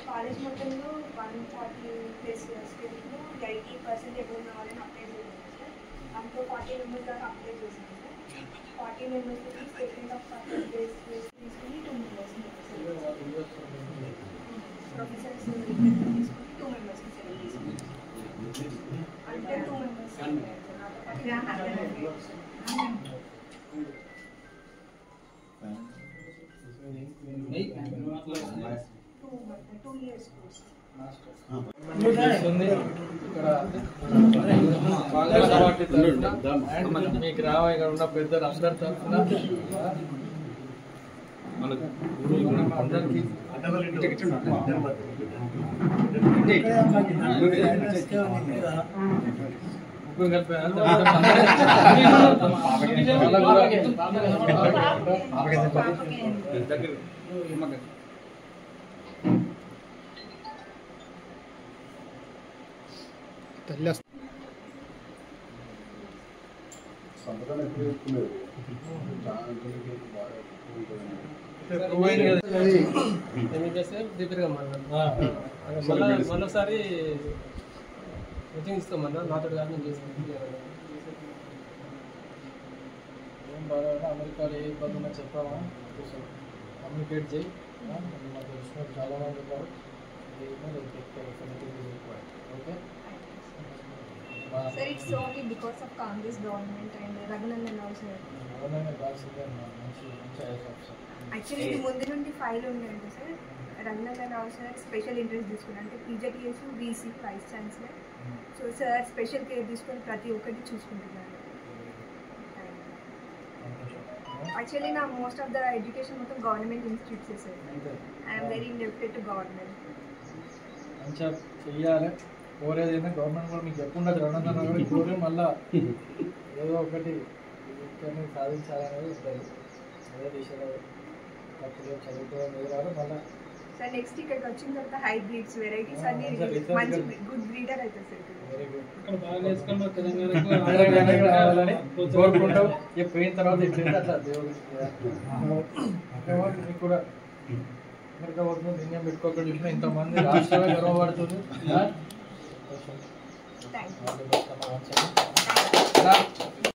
College మొత్తంలో 140 plus స్టూడెంట్లు 80% ఎప్పుడు ఉన్న వాళ్ళని అప్లై చేశాను సార్. దాంట్లో 40 మెంబర్స్ దాకా అప్లై చేశాను సార్. 40 మెంబర్స్కి స్టేట్మెంట్ ఆఫ్ పర్పస్ బేస్ తీసుకుని 2 మెంబర్స్ ప్రొఫెసర్స్ తీసుకుని 2 మెంబర్స్కి సెలెక్ట్ తీసుకుని అంటే 2 మెంబర్స్ టూ ఇయర్స్ కోర్స్ మీకు రావాలి ఇక్కడ ఉన్న పెద్దలు అందరి తరఫున అందరికీ మళ్ళీసారి మీటింగ్ ఇస్తామన్నా నాతో కానీ ఏం బాగా అమెరికాలో ఏ ఇబ్బంది ఉన్నా చెప్పామా కొంచెం కమ్యూనికేట్ చేయి మాకు తెలిసిన చాలా మంది ఉన్నారు okay. Sir, it's only because of Congress government and Raghunandan also. Actually, ఇది ముందు నుండి ఫైల్ ఉందండి sir. Raghunandan also special interest తీసుకున్నాను అంటే PGTS VC vice chancellor. So sir special care తీసుకొని ప్రతి ఒక్కటి చూసుకుంటున్నాను. యాక్చువల్లీ నా మోస్ట్ ఆఫ్ ద ఎడ్యుకేషన్ మొత్తం government institutes sir. I am very indebted to government. మంచిగా చెయ్యాలి. కోరేదైనా గవర్నమెంట్ కూడా మీకు ఎప్పుడు ఉండదు 200 కోరే మళ్ళీ ఏదో ఒకటి సాధించాలనేది ఉంటుంది. అదే దిశలో తప్పులు చదువుకోవడం రాదు మళ్ళీ సార్. నెక్స్ట్ ఇక్కడికి వచ్చిన తర్వాత హైబ్రిడ్స్ వెరైటీస్ అన్ని మంచి గుడ్ బ్రీడర్ అవుతుంది సార్. Very good. రావాలని కోరుకుంటాం. పోయిన తర్వాత ఎట్లయితే అట్లా దేవుడు మీకు కూడా అమెరికా పోతుంది నిర్ణయం పెట్టుకోకుండా చూసిన ఇంతమంది రాష్ట్రమే గర్వపడుతుంది. Thank you.